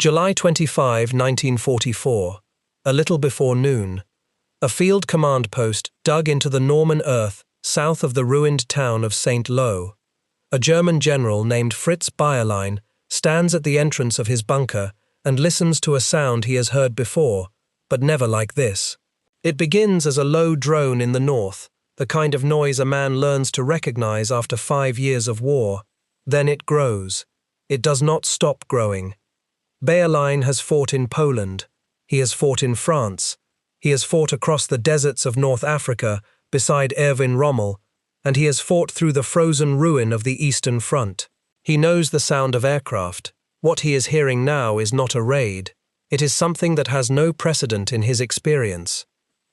July 25, 1944, a little before noon. A field command post dug into the Norman earth south of the ruined town of St. Lo. A German general named Fritz Bayerlein stands at the entrance of his bunker and listens to a sound he has heard before, but never like this. It begins as a low drone in the north, the kind of noise a man learns to recognize after 5 years of war. Then it grows. It does not stop growing. Bayerlein has fought in Poland. He has fought in France. He has fought across the deserts of North Africa beside Erwin Rommel, and he has fought through the frozen ruin of the Eastern Front. He knows the sound of aircraft. What he is hearing now is not a raid. It is something that has no precedent in his experience.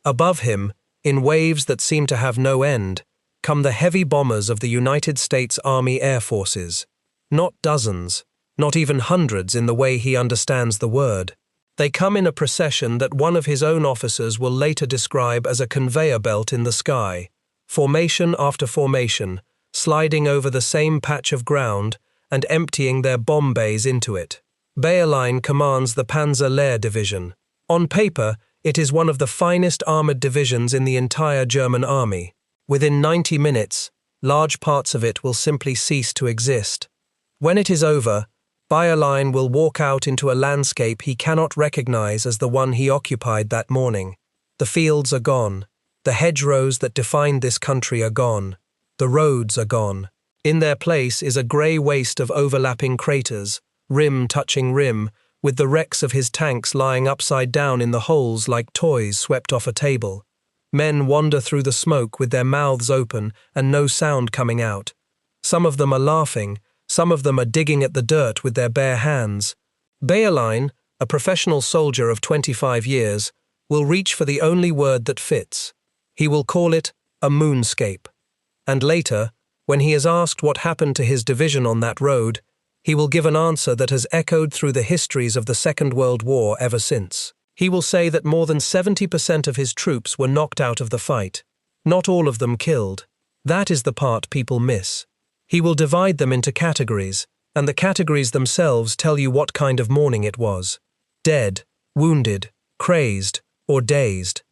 Above him, in waves that seem to have no end, come the heavy bombers of the United States Army Air Forces. Not dozens, not even hundreds in the way he understands the word. They come in a procession that one of his own officers will later describe as a conveyor belt in the sky, formation after formation, sliding over the same patch of ground and emptying their bomb bays into it. Bayerlein commands the Panzer Lehr division. On paper, it is one of the finest armored divisions in the entire German army. Within 90 minutes, large parts of it will simply cease to exist. When it is over, Bayerlein will walk out into a landscape he cannot recognize as the one he occupied that morning. The fields are gone. The hedgerows that defined this country are gone. The roads are gone. In their place is a grey waste of overlapping craters, rim touching rim, with the wrecks of his tanks lying upside down in the holes like toys swept off a table. Men wander through the smoke with their mouths open and no sound coming out. Some of them are laughing. Some of them are digging at the dirt with their bare hands. Bayerlein, a professional soldier of 25 years, will reach for the only word that fits. He will call it a moonscape. And later, when he is asked what happened to his division on that road, he will give an answer that has echoed through the histories of the Second World War ever since. He will say that more than 70% of his troops were knocked out of the fight. Not all of them killed. That is the part people miss. He will divide them into categories, and the categories themselves tell you what kind of morning it was. Dead, wounded, crazed, or dazed.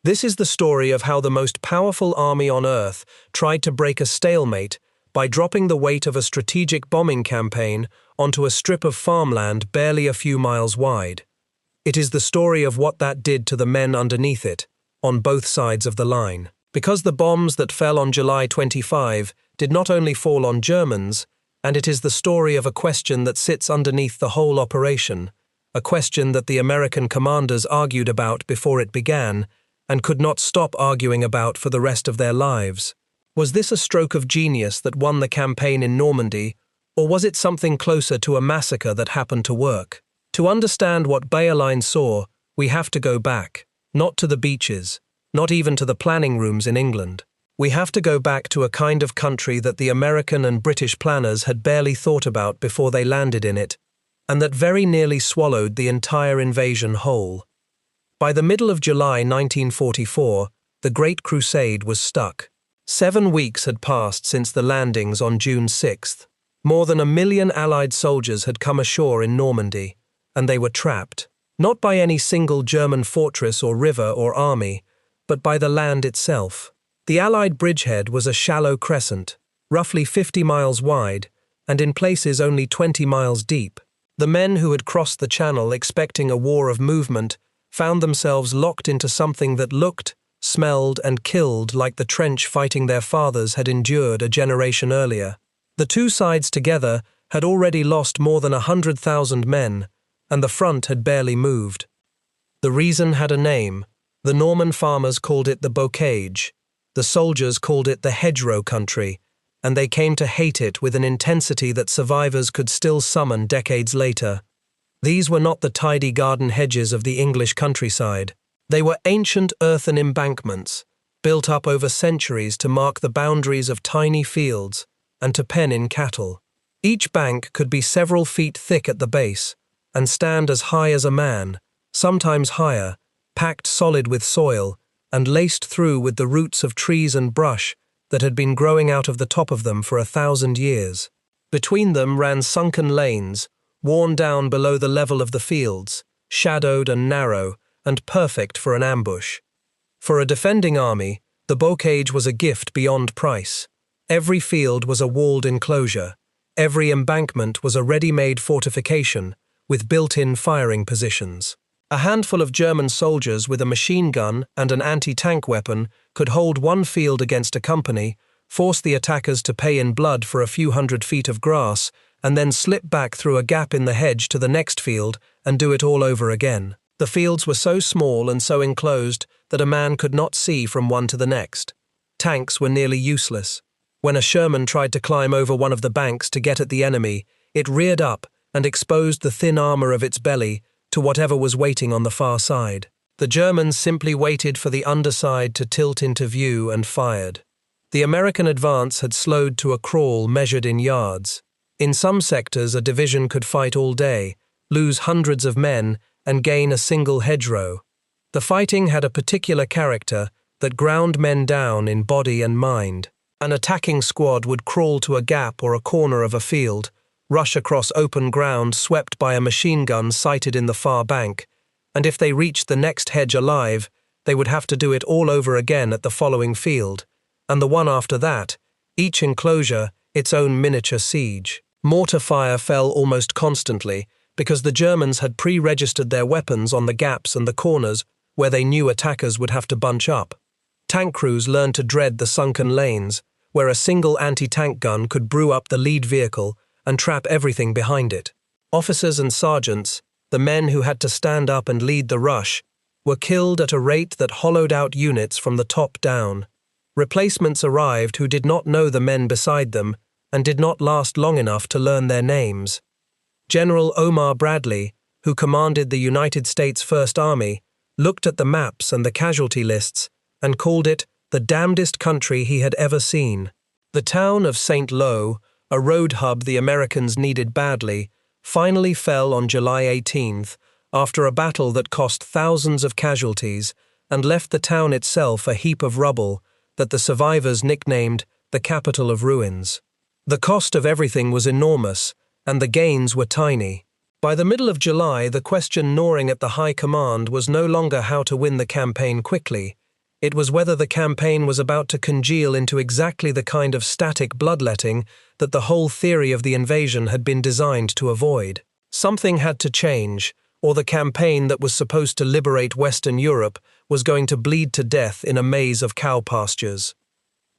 This is the story of how the most powerful army on earth tried to break a stalemate by dropping the weight of a strategic bombing campaign onto a strip of farmland barely a few miles wide. It is the story of what that did to the men underneath it, on both sides of the line. Because the bombs that fell on July 25 did not only fall on Germans, and it is the story of a question that sits underneath the whole operation, a question that the American commanders argued about before it began, and could not stop arguing about for the rest of their lives. Was this a stroke of genius that won the campaign in Normandy, or was it something closer to a massacre that happened to work? To understand what Bayerlein saw, we have to go back, not to the beaches, not even to the planning rooms in England. We have to go back to a kind of country that the American and British planners had barely thought about before they landed in it, and that very nearly swallowed the entire invasion whole. By the middle of July 1944, the Great Crusade was stuck. 7 weeks had passed since the landings on June 6th. More than 1 million Allied soldiers had come ashore in Normandy, and they were trapped, not by any single German fortress or river or army, but by the land itself. The Allied bridgehead was a shallow crescent, roughly 50 miles wide, and in places only 20 miles deep. The men who had crossed the channel expecting a war of movement found themselves locked into something that looked, smelled, and killed like the trench fighting their fathers had endured a generation earlier. The two sides together had already lost more than 100,000 men, and the front had barely moved. The reason had a name. The Norman farmers called it the bocage. The soldiers called it the hedgerow country, and they came to hate it with an intensity that survivors could still summon decades later. These were not the tidy garden hedges of the English countryside. They were ancient earthen embankments, built up over centuries to mark the boundaries of tiny fields and to pen in cattle. Each bank could be several feet thick at the base and stand as high as a man, sometimes higher, packed solid with soil, and laced through with the roots of trees and brush that had been growing out of the top of them for 1,000 years. Between them ran sunken lanes, worn down below the level of the fields, shadowed and narrow, and perfect for an ambush. For a defending army, the bocage was a gift beyond price. Every field was a walled enclosure. Every embankment was a ready-made fortification, with built-in firing positions. A handful of German soldiers with a machine gun and an anti-tank weapon could hold one field against a company, force the attackers to pay in blood for a few hundred feet of grass, and then slip back through a gap in the hedge to the next field and do it all over again. The fields were so small and so enclosed that a man could not see from one to the next. Tanks were nearly useless. When a Sherman tried to climb over one of the banks to get at the enemy, it reared up and exposed the thin armor of its belly to whatever was waiting on the far side. The Germans simply waited for the underside to tilt into view and fired. The American advance had slowed to a crawl measured in yards. In some sectors, a division could fight all day, lose hundreds of men, and gain a single hedgerow. The fighting had a particular character that ground men down in body and mind. An attacking squad would crawl to a gap or a corner of a field, rush across open ground swept by a machine gun sighted in the far bank, and if they reached the next hedge alive, they would have to do it all over again at the following field, and the one after that, each enclosure its own miniature siege. Mortar fire fell almost constantly because the Germans had pre-registered their weapons on the gaps and the corners where they knew attackers would have to bunch up. Tank crews learned to dread the sunken lanes, where a single anti-tank gun could brew up the lead vehicle and trap everything behind it. Officers and sergeants, the men who had to stand up and lead the rush, were killed at a rate that hollowed out units from the top down. Replacements arrived who did not know the men beside them and did not last long enough to learn their names. General Omar Bradley, who commanded the United States First Army, looked at the maps and the casualty lists and called it the damnedest country he had ever seen. The town of St. Lo, a road hub the Americans needed badly, finally fell on July 18th after a battle that cost thousands of casualties and left the town itself a heap of rubble that the survivors nicknamed the capital of ruins. The cost of everything was enormous, and the gains were tiny. By the middle of July, the question gnawing at the high command was no longer how to win the campaign quickly. It was whether the campaign was about to congeal into exactly the kind of static bloodletting that the whole theory of the invasion had been designed to avoid. Something had to change, or the campaign that was supposed to liberate Western Europe was going to bleed to death in a maze of cow pastures.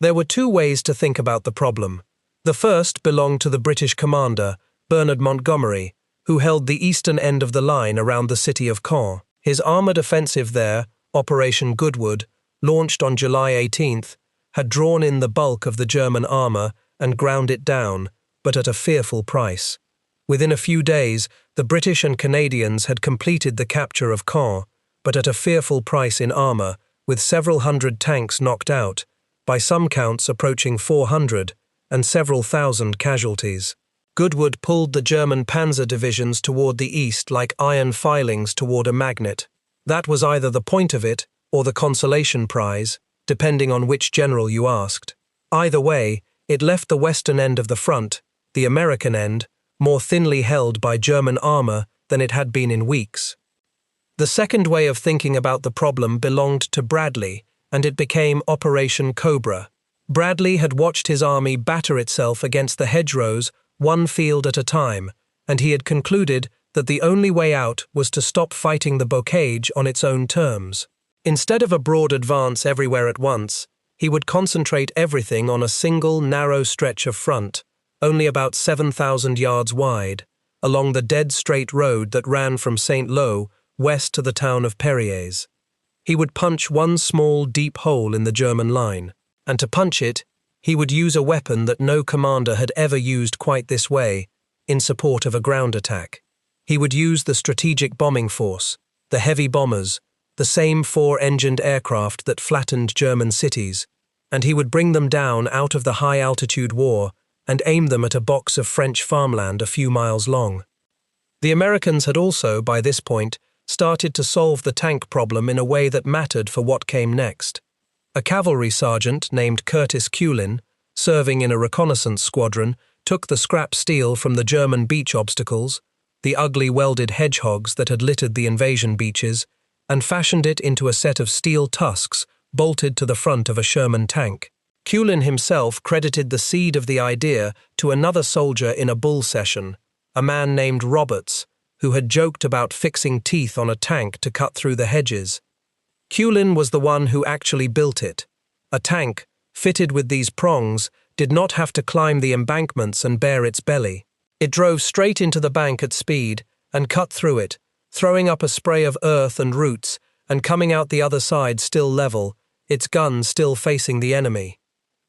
There were two ways to think about the problem. The first belonged to the British commander, Bernard Montgomery, who held the eastern end of the line around the city of Caen. His armoured offensive there, Operation Goodwood, launched on July 18th, had drawn in the bulk of the German armour and ground it down, but at a fearful price. Within a few days, the British and Canadians had completed the capture of Caen, but at a fearful price in armour, with several hundred tanks knocked out, by some counts approaching 400, and several thousand casualties. Goodwood pulled the German panzer divisions toward the east like iron filings toward a magnet. That was either the point of it or the consolation prize, depending on which general you asked. Either way, it left the western end of the front, the American end, more thinly held by German armour than it had been in weeks. The second way of thinking about the problem belonged to Bradley, and it became Operation Cobra. Bradley had watched his army batter itself against the hedgerows one field at a time, and he had concluded that the only way out was to stop fighting the bocage on its own terms. Instead of a broad advance everywhere at once, he would concentrate everything on a single narrow stretch of front, only about 7,000 yards wide, along the dead straight road that ran from St. Lo west to the town of Perriers. He would punch one small deep hole in the German line, and to punch it, he would use a weapon that no commander had ever used quite this way, in support of a ground attack. He would use the strategic bombing force, the heavy bombers, the same four-engined aircraft that flattened German cities, and he would bring them down out of the high-altitude war and aim them at a box of French farmland a few miles long. The Americans had also, by this point, started to solve the tank problem in a way that mattered for what came next. A cavalry sergeant named Curtis Culin, serving in a reconnaissance squadron, took the scrap steel from the German beach obstacles, the ugly welded hedgehogs that had littered the invasion beaches, and fashioned it into a set of steel tusks bolted to the front of a Sherman tank. Culin himself credited the seed of the idea to another soldier in a bull session, a man named Roberts, who had joked about fixing teeth on a tank to cut through the hedges. Culin was the one who actually built it. A tank, fitted with these prongs, did not have to climb the embankments and bare its belly. It drove straight into the bank at speed and cut through it, throwing up a spray of earth and roots and coming out the other side still level, its gun still facing the enemy.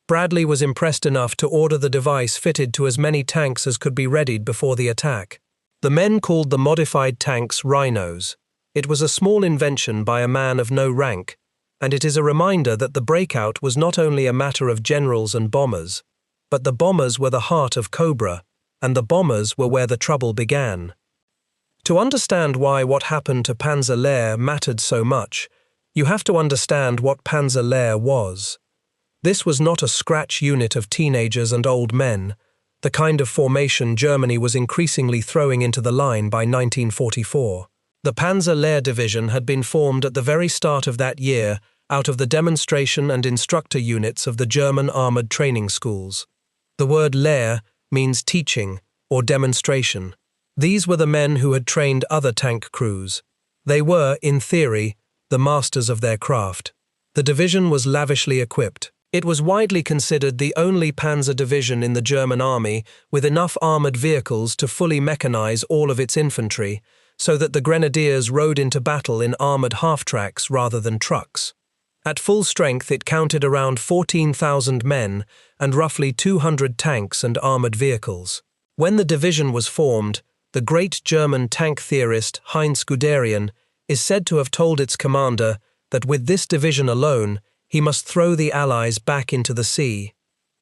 Bradley was impressed enough to order the device fitted to as many tanks as could be readied before the attack. The men called the modified tanks rhinos. It was a small invention by a man of no rank, and it is a reminder that the breakout was not only a matter of generals and bombers, but the bombers were the heart of Cobra, and the bombers were where the trouble began. To understand why what happened to Panzer Lehr mattered so much, you have to understand what Panzer Lehr was. This was not a scratch unit of teenagers and old men, the kind of formation Germany was increasingly throwing into the line by 1944. The Panzer Lehr division had been formed at the very start of that year out of the demonstration and instructor units of the German armoured training schools. The word Lehr means teaching or demonstration. These were the men who had trained other tank crews. They were, in theory, the masters of their craft. The division was lavishly equipped. It was widely considered the only panzer division in the German army with enough armoured vehicles to fully mechanize all of its infantry, so that the grenadiers rode into battle in armoured half-tracks rather than trucks. At full strength it counted around 14,000 men and roughly 200 tanks and armoured vehicles. When the division was formed, the great German tank theorist Heinz Guderian is said to have told its commander that with this division alone, he must throw the Allies back into the sea.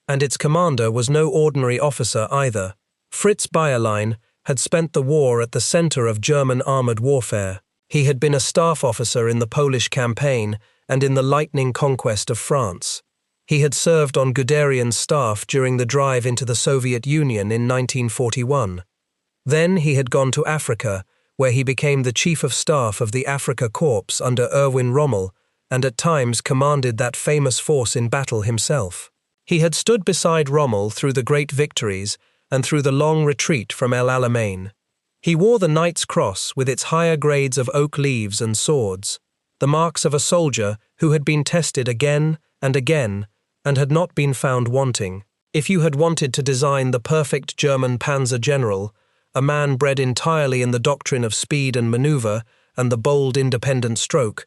And its commander was no ordinary officer either. Fritz Bayerlein had spent the war at the center of German armored warfare. He had been a staff officer in the Polish campaign and in the lightning conquest of France. He had served on Guderian's staff during the drive into the Soviet Union in 1941. Then he had gone to Africa, where he became the chief of staff of the Afrika Korps under Erwin Rommel, and at times commanded that famous force in battle himself. He had stood beside Rommel through the great victories and through the long retreat from El Alamein. He wore the Knight's Cross with its higher grades of oak leaves and swords, the marks of a soldier who had been tested again and again and had not been found wanting. If you had wanted to design the perfect German panzer general, a man bred entirely in the doctrine of speed and maneuver and the bold independent stroke,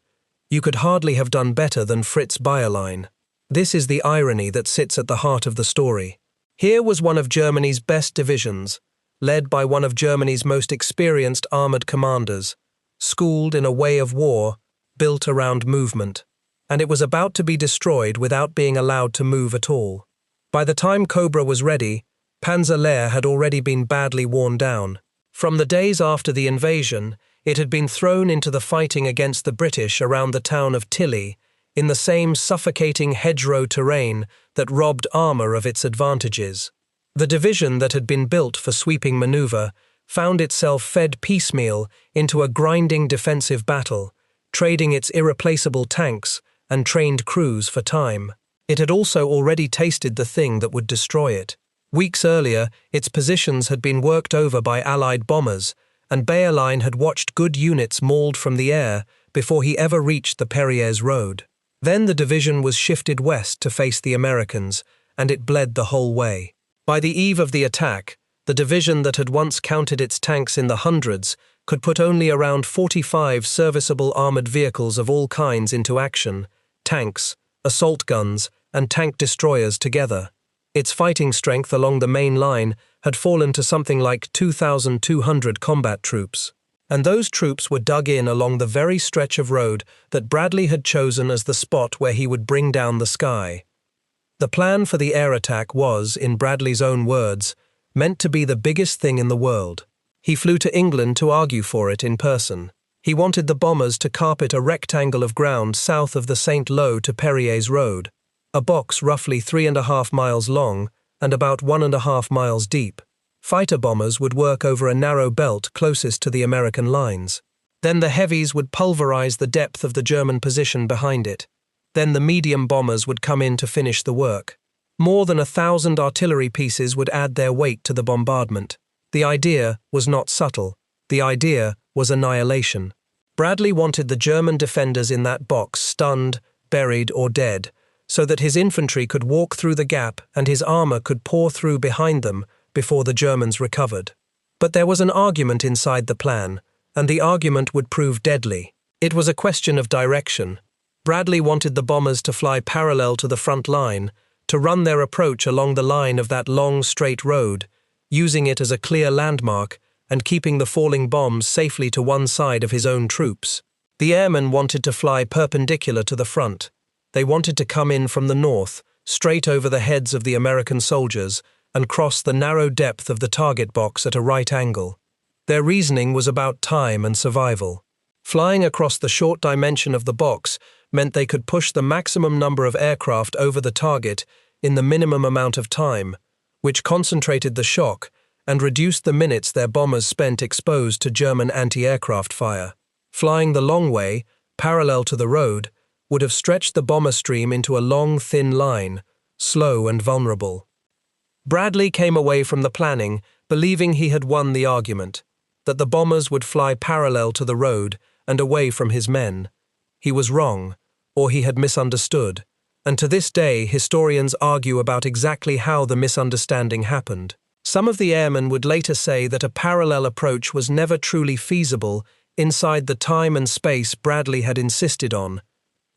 you could hardly have done better than Fritz Bayerlein. This is the irony that sits at the heart of the story. Here was one of Germany's best divisions, led by one of Germany's most experienced armoured commanders, schooled in a way of war, built around movement, and it was about to be destroyed without being allowed to move at all. By the time Cobra was ready, Panzer Lehr had already been badly worn down. From the days after the invasion, it had been thrown into the fighting against the British around the town of Tilly, in the same suffocating hedgerow terrain that robbed armour of its advantages. The division that had been built for sweeping manoeuvre found itself fed piecemeal into a grinding defensive battle, trading its irreplaceable tanks and trained crews for time. It had also already tasted the thing that would destroy it. Weeks earlier, its positions had been worked over by Allied bombers, and Bayerlein had watched good units mauled from the air before he ever reached the Perriers Road. Then the division was shifted west to face the Americans, and it bled the whole way. By the eve of the attack, the division that had once counted its tanks in the hundreds could put only around 45 serviceable armoured vehicles of all kinds into action, tanks, assault guns, and tank destroyers together. Its fighting strength along the main line had fallen to something like 2,200 combat troops, and those troops were dug in along the very stretch of road that Bradley had chosen as the spot where he would bring down the sky. The plan for the air attack was, in Bradley's own words, meant to be the biggest thing in the world. He flew to England to argue for it in person. He wanted the bombers to carpet a rectangle of ground south of the St. Lo to Perriers Road, a box roughly 3.5 miles long and about 1.5 miles deep. Fighter bombers would work over a narrow belt closest to the American lines. Then the heavies would pulverize the depth of the German position behind it. Then the medium bombers would come in to finish the work. More than 1,000 artillery pieces would add their weight to the bombardment. The idea was not subtle. The idea was annihilation. Bradley wanted the German defenders in that box stunned, buried, or dead, so that his infantry could walk through the gap and his armor could pour through behind them before the Germans recovered. But there was an argument inside the plan, and the argument would prove deadly. It was a question of direction. Bradley wanted the bombers to fly parallel to the front line, to run their approach along the line of that long, straight road, using it as a clear landmark and keeping the falling bombs safely to one side of his own troops. The airmen wanted to fly perpendicular to the front. They wanted to come in from the north, straight over the heads of the American soldiers, and cross the narrow depth of the target box at a right angle. Their reasoning was about time and survival. Flying across the short dimension of the box meant they could push the maximum number of aircraft over the target in the minimum amount of time, which concentrated the shock and reduced the minutes their bombers spent exposed to German anti-aircraft fire. Flying the long way, parallel to the road, would have stretched the bomber stream into a long, thin line, slow and vulnerable. Bradley came away from the planning believing he had won the argument, that the bombers would fly parallel to the road and away from his men. He was wrong, or he had misunderstood, and to this day historians argue about exactly how the misunderstanding happened. Some of the airmen would later say that a parallel approach was never truly feasible inside the time and space Bradley had insisted on,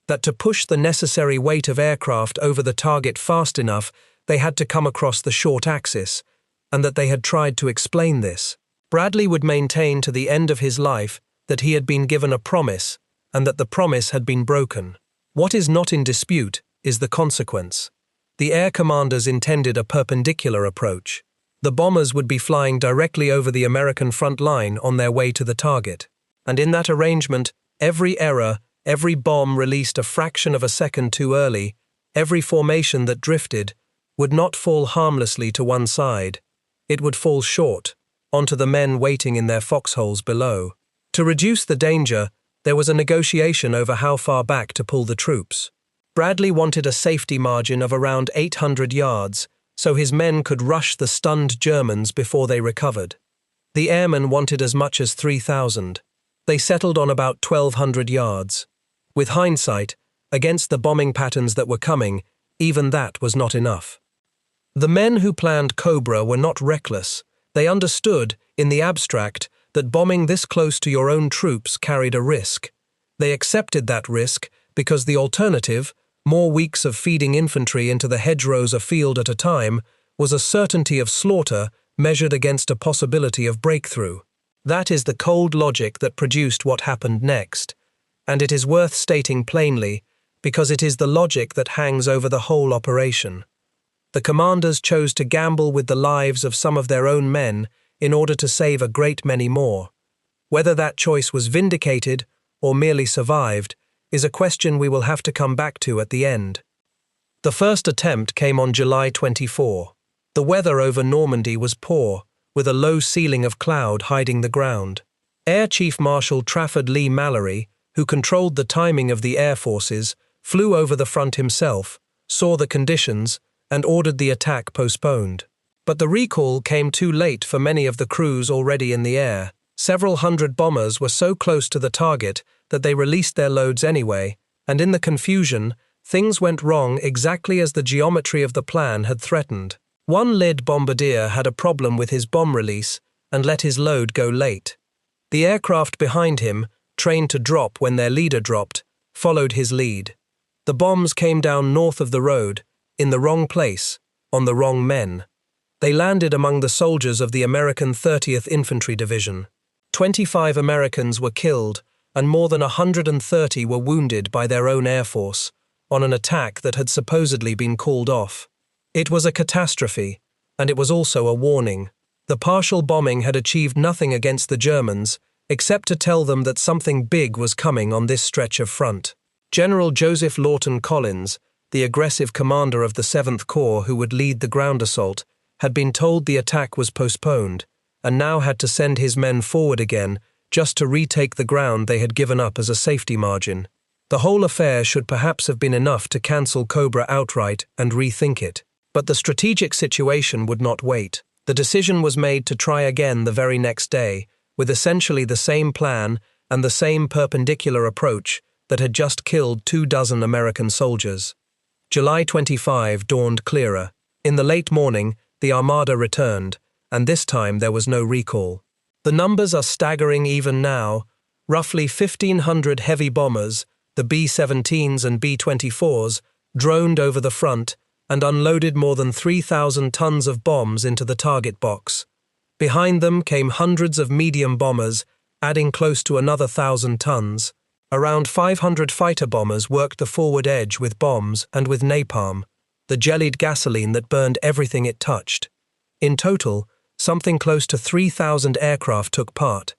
that to push the necessary weight of aircraft over the target fast enough, they had to come across the short axis, and that they had tried to explain this. Bradley would maintain to the end of his life that he had been given a promise, and that the promise had been broken. What is not in dispute is the consequence. The air commanders intended a perpendicular approach. The bombers would be flying directly over the American front line on their way to the target. And in that arrangement, every error, every bomb released a fraction of a second too early, every formation that drifted, would not fall harmlessly to one side. It would fall short, onto the men waiting in their foxholes below. To reduce the danger, there was a negotiation over how far back to pull the troops. Bradley wanted a safety margin of around 800 yards, so his men could rush the stunned Germans before they recovered. The airmen wanted as much as 3,000. They settled on about 1,200 yards. With hindsight, against the bombing patterns that were coming, even that was not enough. The men who planned Cobra were not reckless. They understood, in the abstract, that bombing this close to your own troops carried a risk. They accepted that risk because the alternative, more weeks of feeding infantry into the hedgerows a field at a time, was a certainty of slaughter measured against a possibility of breakthrough. That is the cold logic that produced what happened next, and it is worth stating plainly because it is the logic that hangs over the whole operation. The commanders chose to gamble with the lives of some of their own men in order to save a great many more. Whether that choice was vindicated or merely survived is a question we will have to come back to at the end. The first attempt came on July 24. The weather over Normandy was poor, with a low ceiling of cloud hiding the ground. Air Chief Marshal Trafford Lee Mallory, who controlled the timing of the air forces, flew over the front himself, saw the conditions, and ordered the attack postponed. But the recall came too late for many of the crews already in the air. Several hundred bombers were so close to the target that they released their loads anyway, and in the confusion, things went wrong exactly as the geometry of the plan had threatened. One lead bombardier had a problem with his bomb release and let his load go late. The aircraft behind him, trained to drop when their leader dropped, followed his lead. The bombs came down north of the road, in the wrong place, on the wrong men. They landed among the soldiers of the American 30th Infantry Division. 25 Americans were killed, and more than 130 were wounded by their own air force, on an attack that had supposedly been called off. It was a catastrophe, and it was also a warning. The partial bombing had achieved nothing against the Germans, except to tell them that something big was coming on this stretch of front. General Joseph Lawton Collins, the aggressive commander of the 7th Corps who would lead the ground assault, had been told the attack was postponed, and now had to send his men forward again just to retake the ground they had given up as a safety margin. The whole affair should perhaps have been enough to cancel Cobra outright and rethink it. But the strategic situation would not wait. The decision was made to try again the very next day, with essentially the same plan and the same perpendicular approach that had just killed 24 American soldiers. July 25 dawned clearer. In the late morning, the Armada returned, and this time there was no recall. The numbers are staggering even now. Roughly 1,500 heavy bombers, the B-17s and B-24s, droned over the front and unloaded more than 3,000 tons of bombs into the target box. Behind them came hundreds of medium bombers, adding close to another 1,000 tons. Around 500 fighter bombers worked the forward edge with bombs and with napalm, the jellied gasoline that burned everything it touched. In total, something close to 3,000 aircraft took part,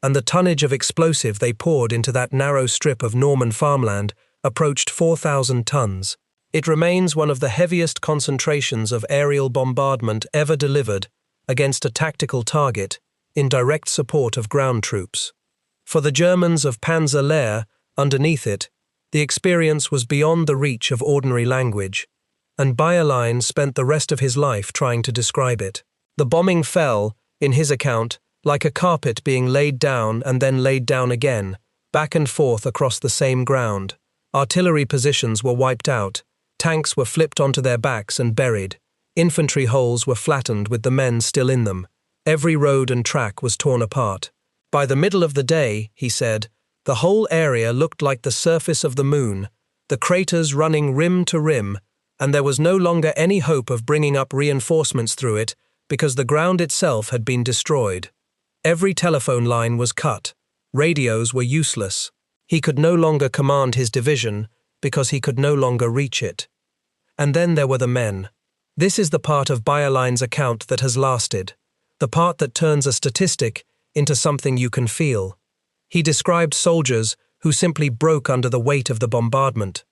and the tonnage of explosive they poured into that narrow strip of Norman farmland approached 4,000 tons. It remains one of the heaviest concentrations of aerial bombardment ever delivered against a tactical target in direct support of ground troops. For the Germans of Panzer Lehr, underneath it, the experience was beyond the reach of ordinary language, and Bayerlein spent the rest of his life trying to describe it. The bombing fell, in his account, like a carpet being laid down and then laid down again, back and forth across the same ground. Artillery positions were wiped out, tanks were flipped onto their backs and buried, infantry holes were flattened with the men still in them. Every road and track was torn apart. By the middle of the day, he said, the whole area looked like the surface of the moon, the craters running rim to rim, and there was no longer any hope of bringing up reinforcements through it because the ground itself had been destroyed. Every telephone line was cut. Radios were useless. He could no longer command his division because he could no longer reach it. And then there were the men. This is the part of Bayerlein's account that has lasted, the part that turns a statistic into something you can feel. He described soldiers who simply broke under the weight of the bombardment.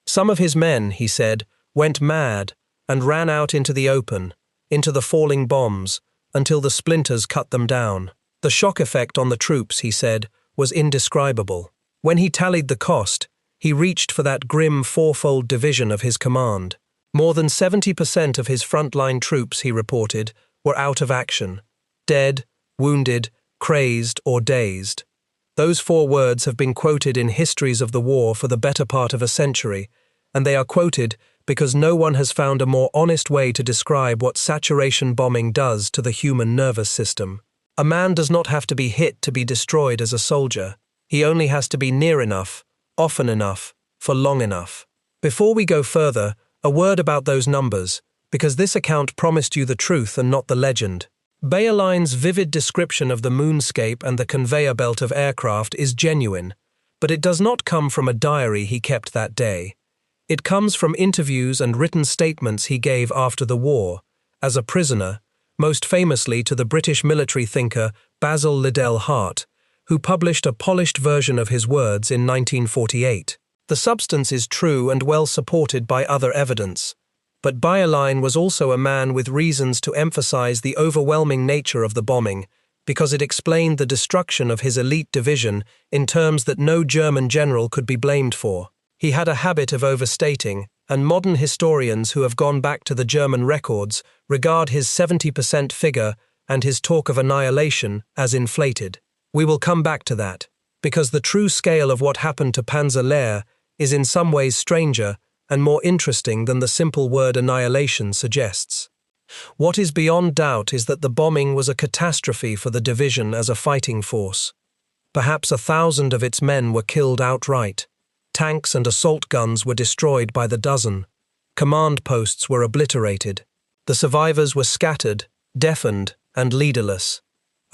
Some of his men, he said, went mad and ran out into the open, into the falling bombs, until the splinters cut them down. The shock effect on the troops, he said, was indescribable. When he tallied the cost, he reached for that grim fourfold division of his command. More than 70% of his frontline troops, he reported, were out of action, dead, wounded, crazed, or dazed. Those 4 words have been quoted in histories of the war for the better part of a century, and they are quoted because no one has found a more honest way to describe what saturation bombing does to the human nervous system. A man does not have to be hit to be destroyed as a soldier. He only has to be near enough, often enough, for long enough. Before we go further, a word about those numbers, because this account promised you the truth and not the legend. Bayerlein's vivid description of the moonscape and the conveyor belt of aircraft is genuine, but it does not come from a diary he kept that day. It comes from interviews and written statements he gave after the war, as a prisoner, most famously to the British military thinker Basil Liddell Hart, who published a polished version of his words in 1948. The substance is true and well supported by other evidence. But Bayerlein was also a man with reasons to emphasize the overwhelming nature of the bombing, because it explained the destruction of his elite division in terms that no German general could be blamed for. He had a habit of overstating, and modern historians who have gone back to the German records regard his 70% figure and his talk of annihilation as inflated. We will come back to that, because the true scale of what happened to Panzer Lehr is in some ways stranger and more interesting than the simple word annihilation suggests. What is beyond doubt is that the bombing was a catastrophe for the division as a fighting force. Perhaps 1,000 of its men were killed outright. Tanks and assault guns were destroyed by the dozen. Command posts were obliterated. The survivors were scattered, deafened, and leaderless.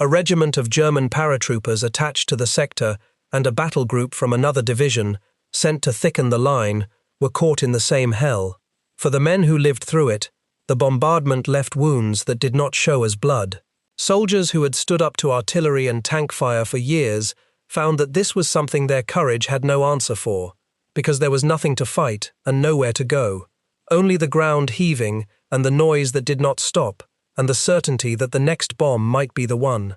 A regiment of German paratroopers attached to the sector and a battle group from another division, sent to thicken the line, were caught in the same hell. For the men who lived through it, the bombardment left wounds that did not show as blood. Soldiers who had stood up to artillery and tank fire for years found that this was something their courage had no answer for, because there was nothing to fight and nowhere to go, only the ground heaving and the noise that did not stop, and the certainty that the next bomb might be the one.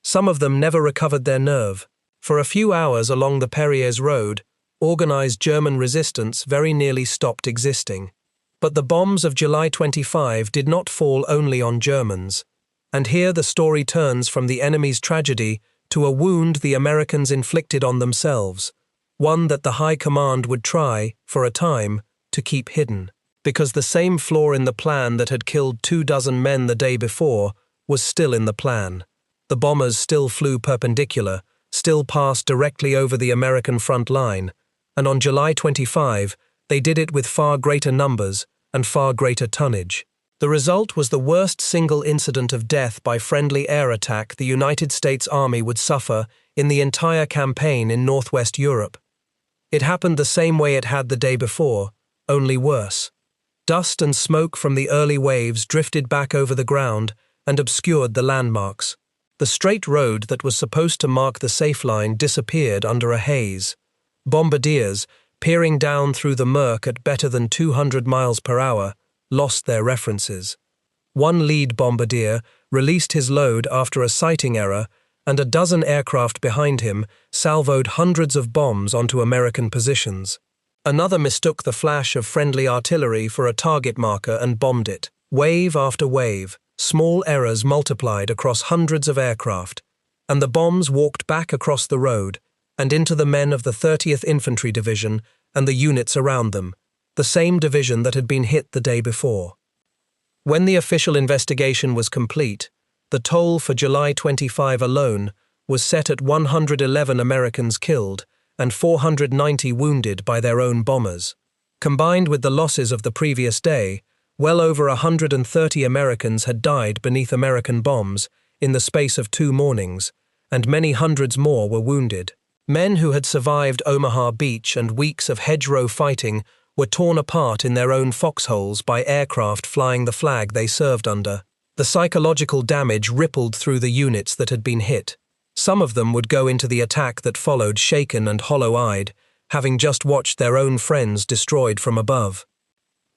Some of them never recovered their nerve. For a few hours along the Perriers Road, organized German resistance very nearly stopped existing. But the bombs of July 25 did not fall only on Germans. And here the story turns from the enemy's tragedy to a wound the Americans inflicted on themselves, one that the High Command would try, for a time, to keep hidden. Because the same flaw in the plan that had killed 24 men the day before was still in the plan. The bombers still flew perpendicular, still passed directly over the American front line, and on July 25, they did it with far greater numbers and far greater tonnage. The result was the worst single incident of death by friendly air attack the United States Army would suffer in the entire campaign in Northwest Europe. It happened the same way it had the day before, only worse. Dust and smoke from the early waves drifted back over the ground and obscured the landmarks. The straight road that was supposed to mark the safe line disappeared under a haze. Bombardiers, peering down through the murk at better than 200 miles per hour, lost their references. One lead bombardier released his load after a sighting error, and a dozen aircraft behind him salvoed hundreds of bombs onto American positions. Another mistook the flash of friendly artillery for a target marker and bombed it. Wave after wave, small errors multiplied across hundreds of aircraft, and the bombs walked back across the road and into the men of the 30th Infantry Division and the units around them, the same division that had been hit the day before. When the official investigation was complete, the toll for July 25 alone was set at 111 Americans killed and 490 wounded by their own bombers. Combined with the losses of the previous day, well over 130 Americans had died beneath American bombs in the space of 2 mornings, and many hundreds more were wounded. Men who had survived Omaha Beach and weeks of hedgerow fighting were torn apart in their own foxholes by aircraft flying the flag they served under. The psychological damage rippled through the units that had been hit. Some of them would go into the attack that followed shaken and hollow-eyed, having just watched their own friends destroyed from above.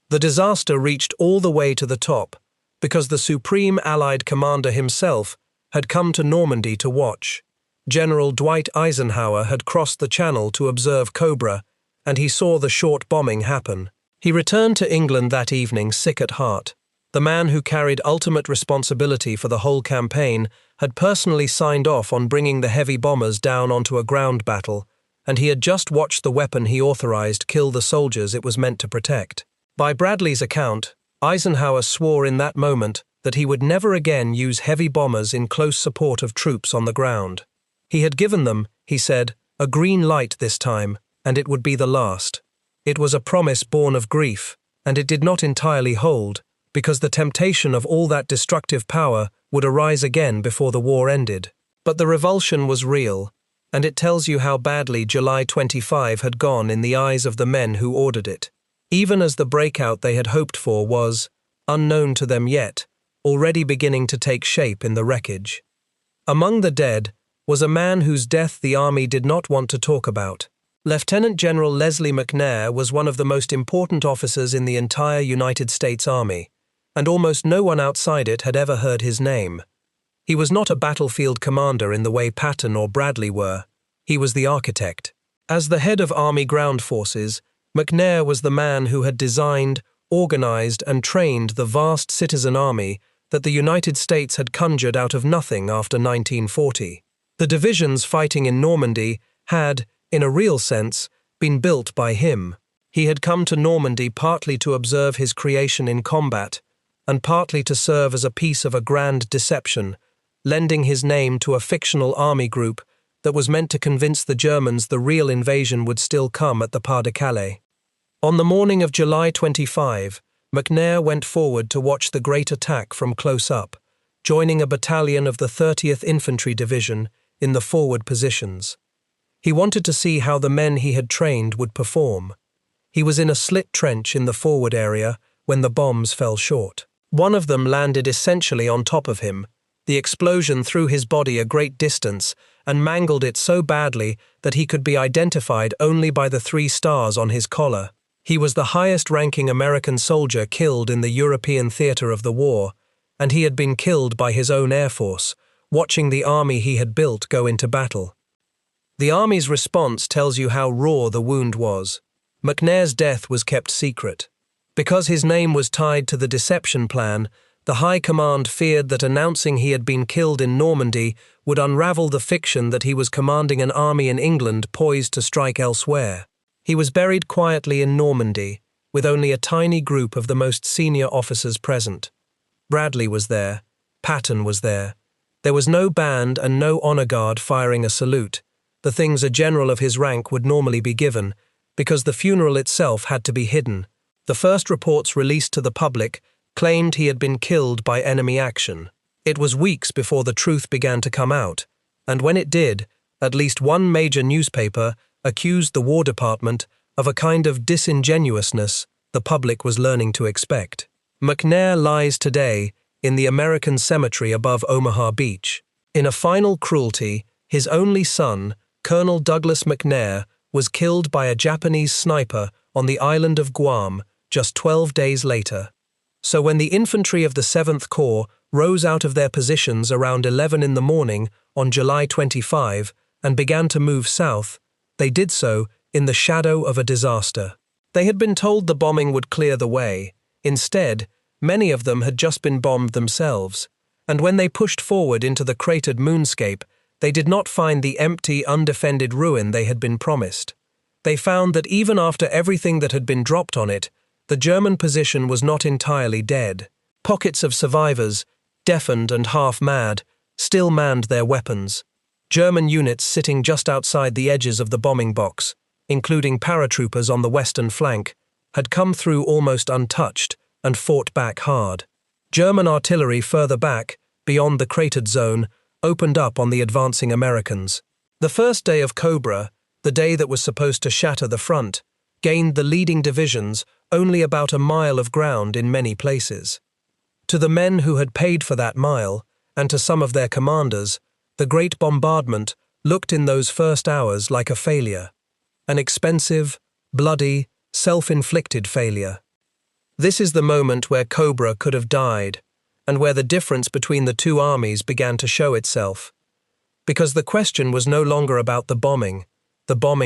The disaster reached all the way to the top, because the Supreme Allied Commander himself had come to Normandy to watch. General Dwight Eisenhower had crossed the Channel to observe Cobra, and he saw the short bombing happen. He returned to England that evening sick at heart. The man who carried ultimate responsibility for the whole campaign had personally signed off on bringing the heavy bombers down onto a ground battle, and he had just watched the weapon he authorized kill the soldiers it was meant to protect. By Bradley's account, Eisenhower swore in that moment that he would never again use heavy bombers in close support of troops on the ground. He had given them, he said, a green light this time, and it would be the last. It was a promise born of grief, and it did not entirely hold, because the temptation of all that destructive power would arise again before the war ended. But the revulsion was real, and it tells you how badly July 25 had gone in the eyes of the men who ordered it, even as the breakout they had hoped for was, unknown to them yet, already beginning to take shape in the wreckage. Among the dead was a man whose death the army did not want to talk about. Lieutenant General Leslie McNair was one of the most important officers in the entire United States Army, and almost no one outside it had ever heard his name. He was not a battlefield commander in the way Patton or Bradley were. He was the architect. As the head of Army Ground Forces, McNair was the man who had designed, organized, and trained the vast citizen army that the United States had conjured out of nothing after 1940. The divisions fighting in Normandy had, in a real sense, been built by him. He had come to Normandy partly to observe his creation in combat, and partly to serve as a piece of a grand deception, lending his name to a fictional army group that was meant to convince the Germans the real invasion would still come at the Pas de Calais. On the morning of July 25, McNair went forward to watch the great attack from close up, joining a battalion of the 30th Infantry Division in the forward positions. He wanted to see how the men he had trained would perform. He was in a slit trench in the forward area when the bombs fell short. One of them landed essentially on top of him. The explosion threw his body a great distance and mangled it so badly that he could be identified only by the 3 stars on his collar. He was the highest-ranking American soldier killed in the European theater of the war, and he had been killed by his own air force, watching the army he had built go into battle. The army's response tells you how raw the wound was. McNair's death was kept secret. Because his name was tied to the deception plan, the High Command feared that announcing he had been killed in Normandy would unravel the fiction that he was commanding an army in England poised to strike elsewhere. He was buried quietly in Normandy, with only a tiny group of the most senior officers present. Bradley was there. Patton was there. There was no band and no honor guard firing a salute, the things a general of his rank would normally be given, because the funeral itself had to be hidden. The first reports released to the public claimed he had been killed by enemy action. It was weeks before the truth began to come out, and when it did, at least one major newspaper accused the War Department of a kind of disingenuousness the public was learning to expect. McNair lies today in the American cemetery above Omaha Beach. In a final cruelty, his only son, Colonel Douglas McNair, was killed by a Japanese sniper on the island of Guam just 12 days later. So when the infantry of the 7th Corps rose out of their positions around 11 in the morning on July 25 and began to move south, they did so in the shadow of a disaster. They had been told the bombing would clear the way. Instead, many of them had just been bombed themselves, and when they pushed forward into the cratered moonscape, they did not find the empty, undefended ruin they had been promised. They found that even after everything that had been dropped on it, the German position was not entirely dead. Pockets of survivors, deafened and half-mad, still manned their weapons. German units sitting just outside the edges of the bombing box, including paratroopers on the western flank, had come through almost untouched and fought back hard. German artillery further back, beyond the cratered zone, opened up on the advancing Americans. The first day of Cobra, the day that was supposed to shatter the front, gained the leading divisions only about a mile of ground in many places. To the men who had paid for that mile, and to some of their commanders, the great bombardment looked in those first hours like a failure. An expensive, bloody, self-inflicted failure. This is the moment where Cobra could have died, and where the difference between the two armies began to show itself. Because the question was no longer about the bombing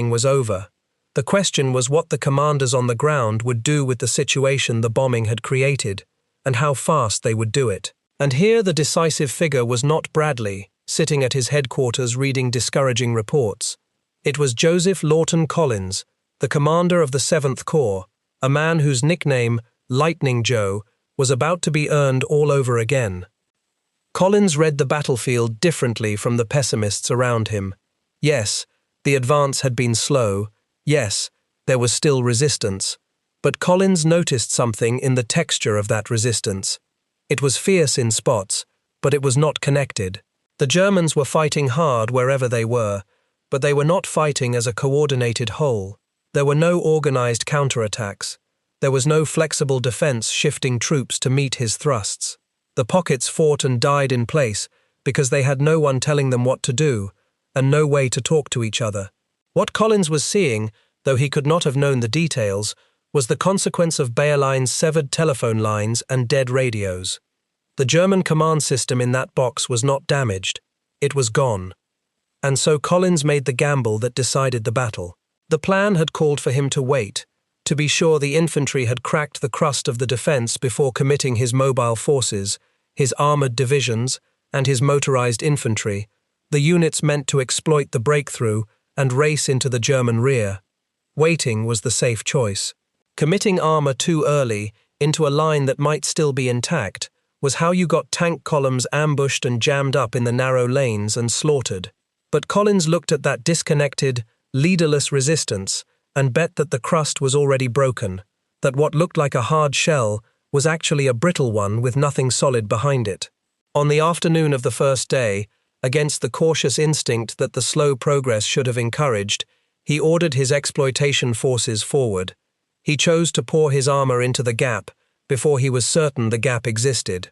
was over. The question was what the commanders on the ground would do with the situation the bombing had created, and how fast they would do it. And here the decisive figure was not Bradley, sitting at his headquarters reading discouraging reports. It was Joseph Lawton Collins, the commander of the 7th Corps, a man whose nickname, Lightning Joe, was about to be earned all over again. Collins read the battlefield differently from the pessimists around him. Yes, the advance had been slow. Yes, there was still resistance. But Collins noticed something in the texture of that resistance. It was fierce in spots, but it was not connected. The Germans were fighting hard wherever they were, but they were not fighting as a coordinated whole. There were no organized counterattacks. There was no flexible defense shifting troops to meet his thrusts. The pockets fought and died in place because they had no one telling them what to do, and no way to talk to each other. What Collins was seeing, though he could not have known the details, was the consequence of Bayerlein's severed telephone lines and dead radios. The German command system in that box was not damaged. It was gone. And so Collins made the gamble that decided the battle. The plan had called for him to wait, to be sure the infantry had cracked the crust of the defense before committing his mobile forces, his armored divisions, and his motorized infantry, the units meant to exploit the breakthrough and race into the German rear. Waiting was the safe choice. Committing armor too early, into a line that might still be intact, was how you got tank columns ambushed and jammed up in the narrow lanes and slaughtered. But Collins looked at that disconnected, leaderless resistance and bet that the crust was already broken, that what looked like a hard shell was actually a brittle one with nothing solid behind it. On the afternoon of the first day, against the cautious instinct that the slow progress should have encouraged, he ordered his exploitation forces forward. He chose to pour his armor into the gap before he was certain the gap existed.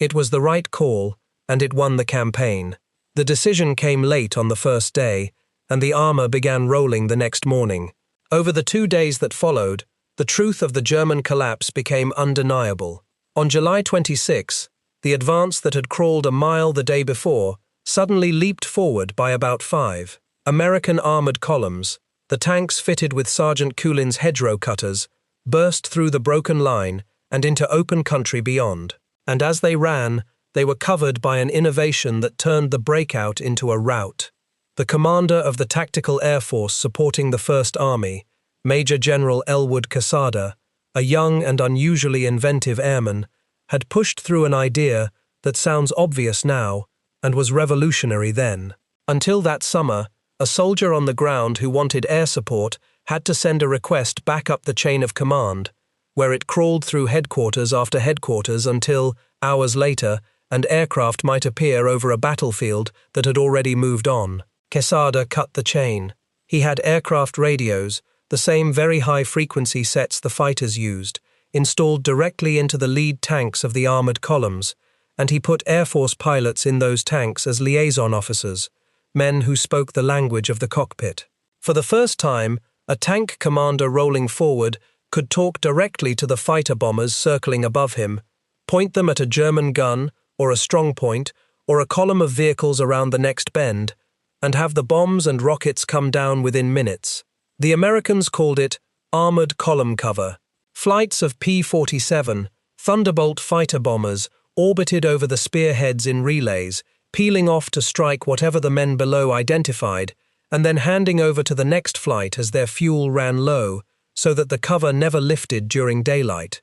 It was the right call, and it won the campaign. The decision came late on the first day, and the armor began rolling the next morning. Over the 2 days that followed, the truth of the German collapse became undeniable. On July 26, The advance that had crawled a mile the day before suddenly leaped forward by about 5 American armored columns. The tanks fitted with Sergeant Coulin's hedgerow cutters burst through the broken line and into open country beyond. And as they ran, they were covered by an innovation that turned the breakout into a rout. The commander of the Tactical Air Force supporting the First Army, Major General Elwood Quesada, a young and unusually inventive airman, had pushed through an idea that sounds obvious now and was revolutionary then. Until that summer, a soldier on the ground who wanted air support had to send a request back up the chain of command, where it crawled through headquarters after headquarters until, hours later, an aircraft might appear over a battlefield that had already moved on. Quesada cut the chain. He had aircraft radios, the same very high-frequency sets the fighters used, installed directly into the lead tanks of the armored columns, and he put Air Force pilots in those tanks as liaison officers, men who spoke the language of the cockpit. For the first time, a tank commander rolling forward could talk directly to the fighter bombers circling above him, point them at a German gun, or a strongpoint, or a column of vehicles around the next bend, and have the bombs and rockets come down within minutes. The Americans called it armored column cover. Flights of P-47, Thunderbolt fighter bombers, orbited over the spearheads in relays, peeling off to strike whatever the men below identified, and then handing over to the next flight as their fuel ran low, so that the cover never lifted during daylight.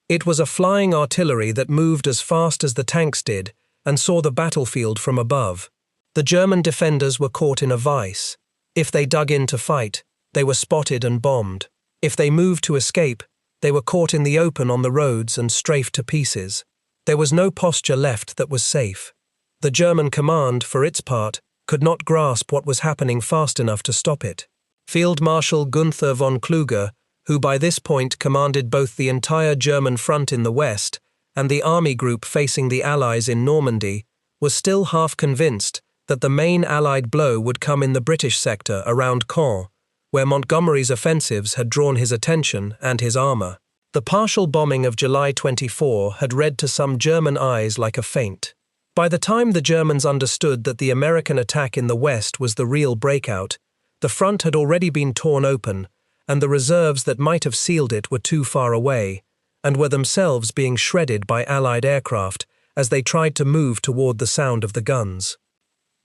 It was a flying artillery that moved as fast as the tanks did and saw the battlefield from above. The German defenders were caught in a vice. If they dug in to fight, they were spotted and bombed. If they moved to escape, they were caught in the open on the roads and strafed to pieces. There was no posture left that was safe. The German command, for its part, could not grasp what was happening fast enough to stop it. Field Marshal Gunther von Kluge, who by this point commanded both the entire German front in the west and the army group facing the Allies in Normandy, was still half convinced that the main Allied blow would come in the British sector around Caen, where Montgomery's offensives had drawn his attention and his armor. The partial bombing of July 24 had read to some German eyes like a feint. By the time the Germans understood that the American attack in the west was the real breakout, the front had already been torn open, and the reserves that might have sealed it were too far away, and were themselves being shredded by Allied aircraft as they tried to move toward the sound of the guns.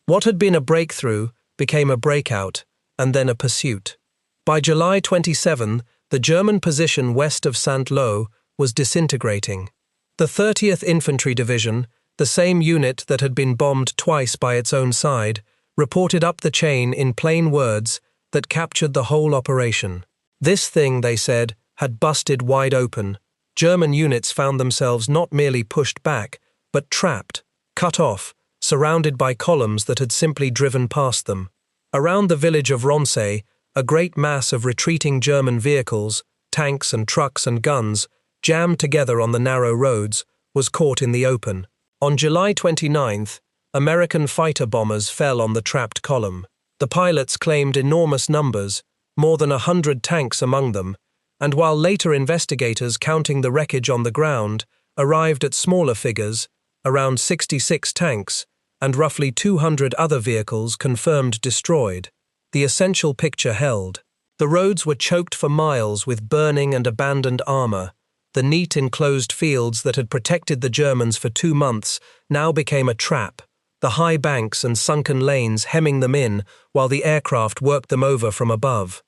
What had been a breakthrough became a breakout, and then a pursuit. By July 27, the German position west of Saint-Lô was disintegrating. The 30th Infantry Division, the same unit that had been bombed twice by its own side, reported up the chain in plain words that captured the whole operation. This thing, they said, had busted wide open. German units found themselves not merely pushed back, but trapped, cut off, surrounded by columns that had simply driven past them. Around the village of Ronce, a great mass of retreating German vehicles, tanks and trucks and guns, jammed together on the narrow roads, was caught in the open. On July 29th, American fighter bombers fell on the trapped column. The pilots claimed enormous numbers, more than 100 tanks among them, and while later investigators counting the wreckage on the ground arrived at smaller figures, around 66 tanks, and roughly 200 other vehicles confirmed destroyed, the essential picture held. The roads were choked for miles with burning and abandoned armor. The neat enclosed fields that had protected the Germans for 2 months now became a trap, the high banks and sunken lanes hemming them in while the aircraft worked them over from above.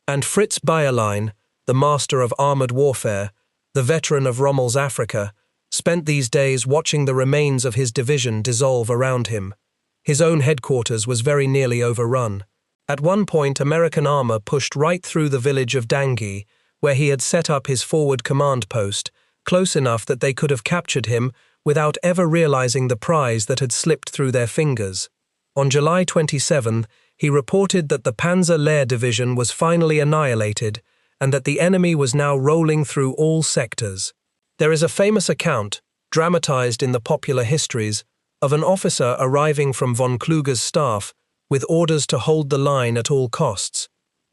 And Fritz Bayerlein, the master of armored warfare, the veteran of Rommel's Africa, spent these days watching the remains of his division dissolve around him. His own headquarters was very nearly overrun. At one point, American armor pushed right through the village of Dangi, where he had set up his forward command post, close enough that they could have captured him without ever realizing the prize that had slipped through their fingers. On July 27, he reported that the Panzer Lehr division was finally annihilated and that the enemy was now rolling through all sectors. There is a famous account, dramatized in the popular histories, of an officer arriving from von Kluge's staff with orders to hold the line at all costs,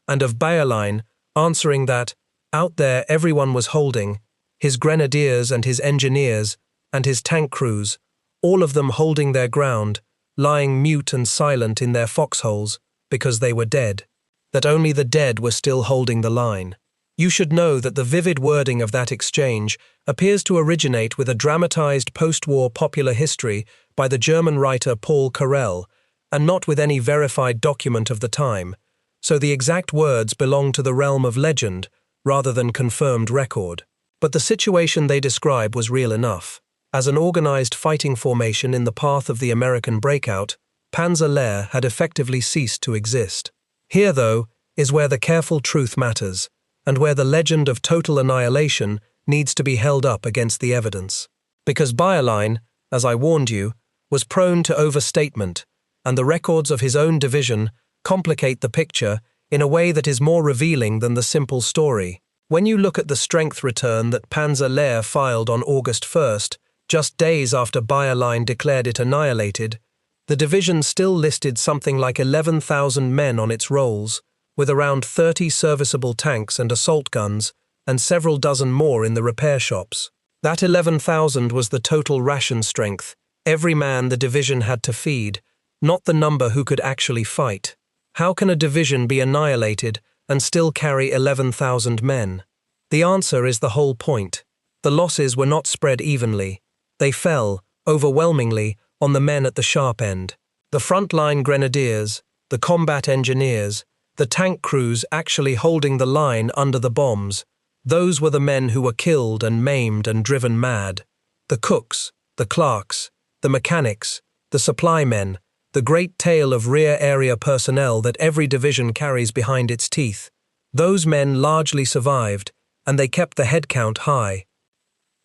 and of Bayerlein answering that, out there everyone was holding, his grenadiers and his engineers, and his tank crews, all of them holding their ground, lying mute and silent in their foxholes because they were dead, that only the dead were still holding the line. You should know that the vivid wording of that exchange appears to originate with a dramatized post-war popular history by the German writer Paul Carrel, and not with any verified document of the time, so the exact words belong to the realm of legend rather than confirmed record. But the situation they describe was real enough. As an organized fighting formation in the path of the American breakout, Panzer Lehr had effectively ceased to exist. Here, though, is where the careful truth matters, and where the legend of total annihilation needs to be held up against the evidence. Because Bayerlein, as I warned you, was prone to overstatement, and the records of his own division complicate the picture in a way that is more revealing than the simple story. When you look at the strength return that Panzer Lehr filed on August 1st, just days after Bayerlein declared it annihilated, the division still listed something like 11,000 men on its rolls, with around 30 serviceable tanks and assault guns, and several dozen more in the repair shops. That 11,000 was the total ration strength, every man the division had to feed, not the number who could actually fight. How can a division be annihilated and still carry 11,000 men? The answer is the whole point. The losses were not spread evenly. They fell, overwhelmingly, on the men at the sharp end. The frontline grenadiers, the combat engineers, the tank crews actually holding the line under the bombs, those were the men who were killed and maimed and driven mad. The cooks, the clerks, the mechanics, the supply men, the great tail of rear area personnel that every division carries behind its teeth. Those men largely survived, and they kept the headcount high.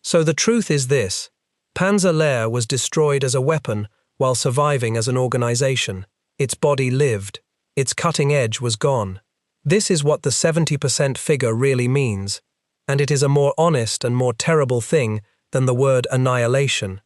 So the truth is this: Panzer Lehr was destroyed as a weapon while surviving as an organization. Its body lived. Its cutting edge was gone. This is what the 70% figure really means, and it is a more honest and more terrible thing than the word annihilation.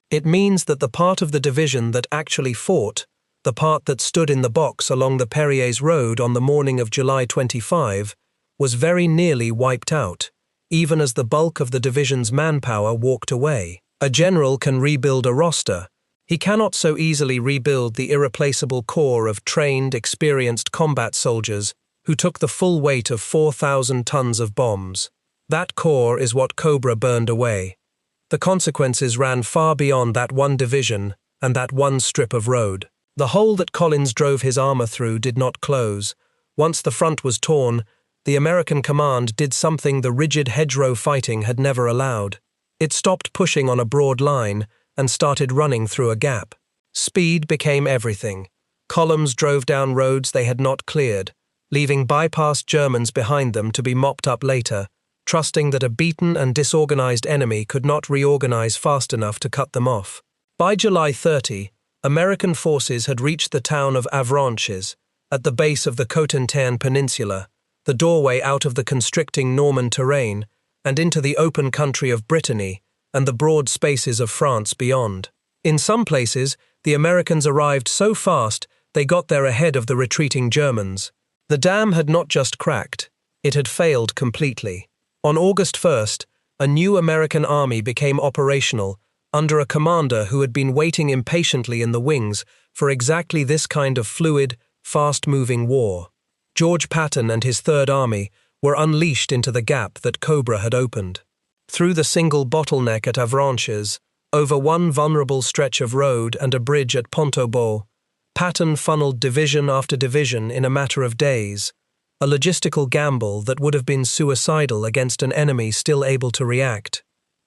It means that the part of the division that actually fought, the part that stood in the box along the Perrier's Road on the morning of July 25, was very nearly wiped out, even as the bulk of the division's manpower walked away. A general can rebuild a roster. He cannot so easily rebuild the irreplaceable core of trained, experienced combat soldiers who took the full weight of 4,000 tons of bombs. That core is what Cobra burned away. The consequences ran far beyond that one division and that one strip of road. The hole that Collins drove his armor through did not close. Once the front was torn, the American command did something the rigid hedgerow fighting had never allowed. It stopped pushing on a broad line and started running through a gap. Speed became everything. Columns drove down roads they had not cleared, leaving bypassed Germans behind them to be mopped up later, trusting that a beaten and disorganized enemy could not reorganize fast enough to cut them off. By July 30, American forces had reached the town of Avranches, at the base of the Cotentin Peninsula, the doorway out of the constricting Norman terrain and into the open country of Brittany and the broad spaces of France beyond. In some places, the Americans arrived so fast they got there ahead of the retreating Germans. The dam had not just cracked, it had failed completely. On August 1st, a new American army became operational under a commander who had been waiting impatiently in the wings for exactly this kind of fluid, fast-moving war. George Patton and his Third Army were unleashed into the gap that Cobra had opened. Through the single bottleneck at Avranches, over one vulnerable stretch of road and a bridge at Pontaubon, Patton funneled division after division in a matter of days, a logistical gamble that would have been suicidal against an enemy still able to react.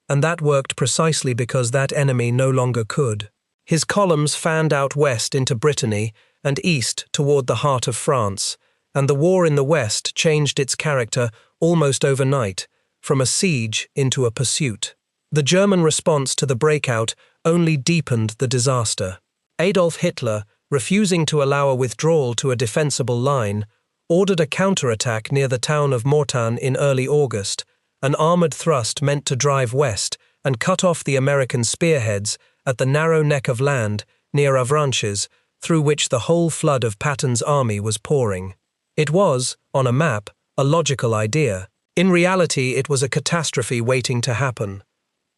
And that worked precisely because that enemy no longer could. His columns fanned out west into Brittany and east toward the heart of France, and the war in the west changed its character almost overnight, from a siege into a pursuit. The German response to the breakout only deepened the disaster. Adolf Hitler, refusing to allow a withdrawal to a defensible line, ordered a counterattack near the town of Mortain in early August, an armored thrust meant to drive west and cut off the American spearheads at the narrow neck of land near Avranches, through which the whole flood of Patton's army was pouring. It was, on a map, a logical idea. In reality, it was a catastrophe waiting to happen.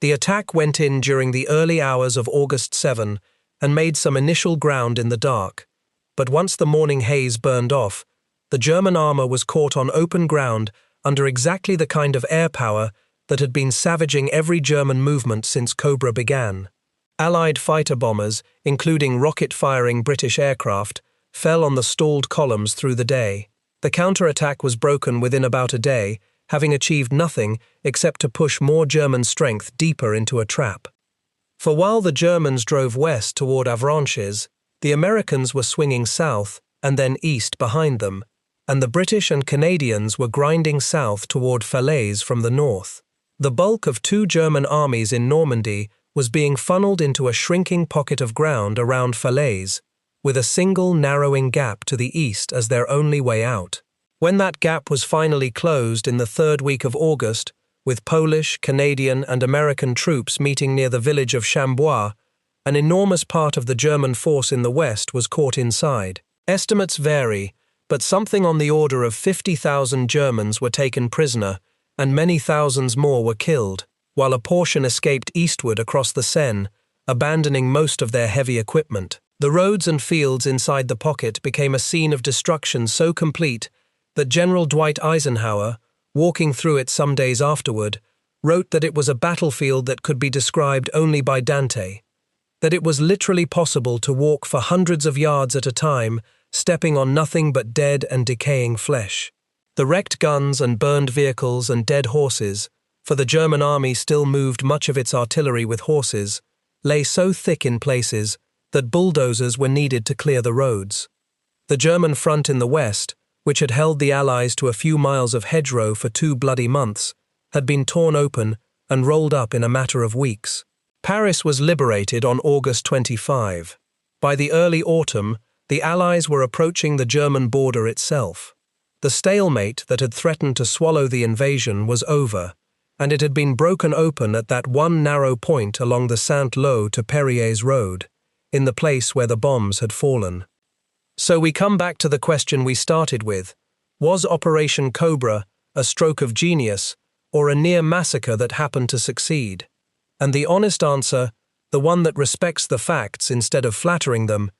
The attack went in during the early hours of August 7 and made some initial ground in the dark. But once the morning haze burned off, the German armor was caught on open ground under exactly the kind of air power that had been savaging every German movement since Cobra began. Allied fighter bombers, including rocket-firing British aircraft, fell on the stalled columns through the day. The counterattack was broken within about a day, having achieved nothing except to push more German strength deeper into a trap. For while the Germans drove west toward Avranches, the Americans were swinging south and then east behind them, and the British and Canadians were grinding south toward Falaise from the north. The bulk of two German armies in Normandy was being funneled into a shrinking pocket of ground around Falaise, with a single narrowing gap to the east as their only way out. When that gap was finally closed in the third week of August, with Polish, Canadian, and American troops meeting near the village of Chambois, an enormous part of the German force in the west was caught inside. Estimates vary, but something on the order of 50,000 Germans were taken prisoner, and many thousands more were killed, while a portion escaped eastward across the Seine, abandoning most of their heavy equipment. The roads and fields inside the pocket became a scene of destruction so complete that General Dwight Eisenhower, walking through it some days afterward, wrote that it was a battlefield that could be described only by Dante, that it was literally possible to walk for hundreds of yards at a time, stepping on nothing but dead and decaying flesh. The wrecked guns and burned vehicles and dead horses, for the German army still moved much of its artillery with horses, lay so thick in places that bulldozers were needed to clear the roads. The German front in the west, which had held the Allies to a few miles of hedgerow for 2 bloody months, had been torn open and rolled up in a matter of weeks. Paris was liberated on August 25. By the early autumn, the Allies were approaching the German border itself. The stalemate that had threatened to swallow the invasion was over, and it had been broken open at that one narrow point along the Saint-Lô to Perrier's road, in the place where the bombs had fallen. So we come back to the question we started with: was Operation Cobra a stroke of genius or a near massacre that happened to succeed? And the honest answer, the one that respects the facts instead of flattering them,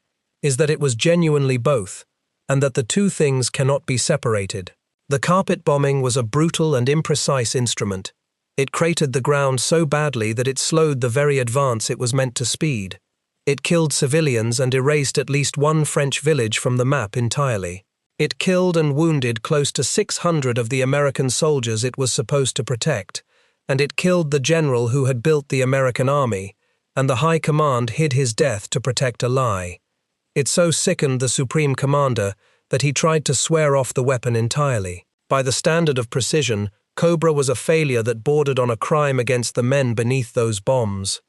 is that it was genuinely both, and that the two things cannot be separated. The carpet bombing was a brutal and imprecise instrument. It cratered the ground so badly that it slowed the very advance it was meant to speed. It killed civilians and erased at least one French village from the map entirely. It killed and wounded close to 600 of the American soldiers it was supposed to protect, and it killed the general who had built the American army, and the high command hid his death to protect a lie. It so sickened the supreme commander that he tried to swear off the weapon entirely. By the standard of precision, Cobra was a failure that bordered on a crime against the men beneath those bombs.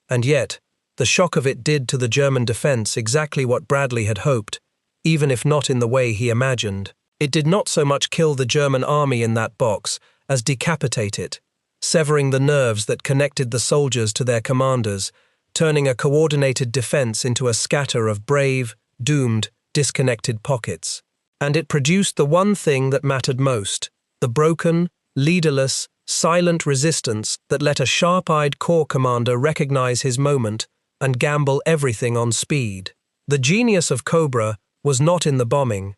And yet, the shock of it did to the German defense exactly what Bradley had hoped, even if not in the way he imagined. It did not so much kill the German army in that box as decapitate it, severing the nerves that connected the soldiers to their commanders, turning a coordinated defense into a scatter of brave, doomed, disconnected pockets. And it produced the one thing that mattered most: the broken, leaderless, silent resistance that let a sharp-eyed corps commander recognize his moment and gamble everything on speed. The genius of Cobra was not in the bombing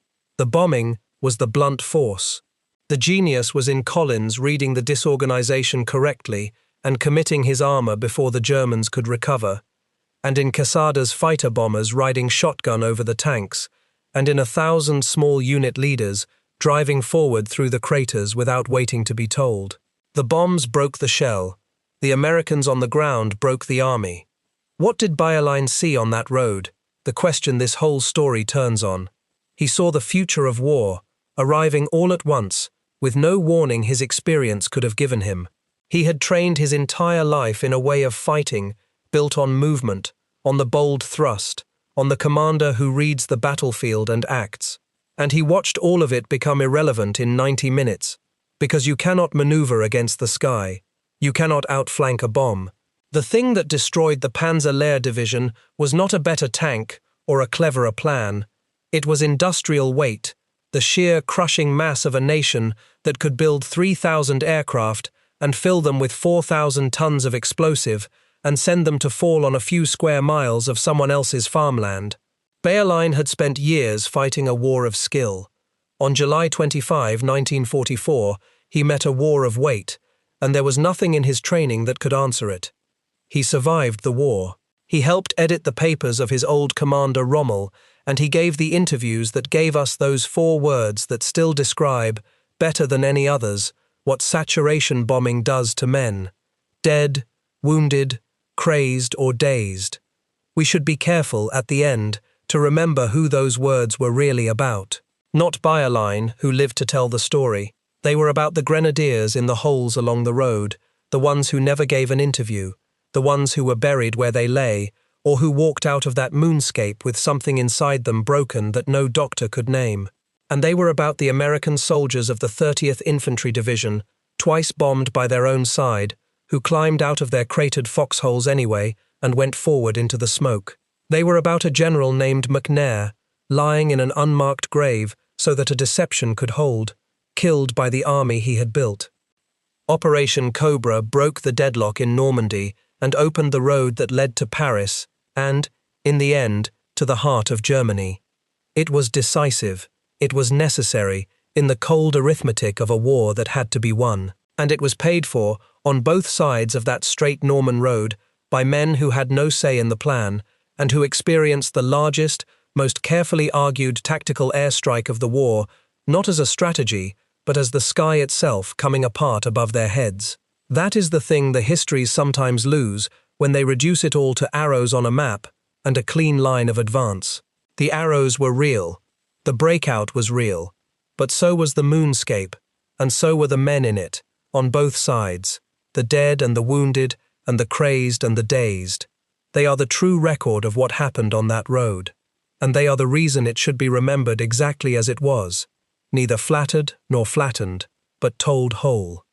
was the blunt force. The genius was in Collins reading the disorganization correctly and committing his armor before the Germans could recover, and in Quesada's fighter bombers riding shotgun over the tanks, and in 1,000 small unit leaders driving forward through the craters without waiting to be told. The bombs broke the shell. The Americans on the ground broke the army. What did Bayerlein see on that road? The question this whole story turns on. He saw the future of war, arriving all at once, with no warning his experience could have given him. He had trained his entire life in a way of fighting, built on movement, on the bold thrust, on the commander who reads the battlefield and acts. And he watched all of it become irrelevant in 90 minutes, because you cannot maneuver against the sky. You cannot outflank a bomb. The thing that destroyed the Panzer Lehr division was not a better tank or a cleverer plan. It was industrial weight, the sheer crushing mass of a nation that could build 3,000 aircraft and fill them with 4,000 tons of explosive and send them to fall on a few square miles of someone else's farmland. Bayerlein had spent years fighting a war of skill. On July 25, 1944, he met a war of weight, and there was nothing in his training that could answer it. He survived the war. He helped edit the papers of his old commander Rommel, and he gave the interviews that gave us those 4 words that still describe, better than any others, what saturation bombing does to men: dead, wounded, crazed or dazed. We should be careful, at the end, to remember who those words were really about. Not Bayerlein, who lived to tell the story. They were about the grenadiers in the holes along the road, the ones who never gave an interview, the ones who were buried where they lay, or who walked out of that moonscape with something inside them broken that no doctor could name. And they were about the American soldiers of the 30th Infantry Division, twice bombed by their own side, who climbed out of their cratered foxholes anyway and went forward into the smoke. They were about a general named McNair, lying in an unmarked grave so that a deception could hold, killed by the army he had built. Operation Cobra broke the deadlock in Normandy and opened the road that led to Paris and, in the end, to the heart of Germany. It was decisive, it was necessary, in the cold arithmetic of a war that had to be won, and it was paid for, on both sides of that straight Norman road, by men who had no say in the plan, and who experienced the largest, most carefully argued tactical airstrike of the war, not as a strategy, but as the sky itself coming apart above their heads. That is the thing the histories sometimes lose when they reduce it all to arrows on a map and a clean line of advance. The arrows were real, the breakout was real, but so was the moonscape, and so were the men in it, on both sides, the dead and the wounded, and the crazed and the dazed. They are the true record of what happened on that road, and they are the reason it should be remembered exactly as it was, neither flattered nor flattened, but told whole.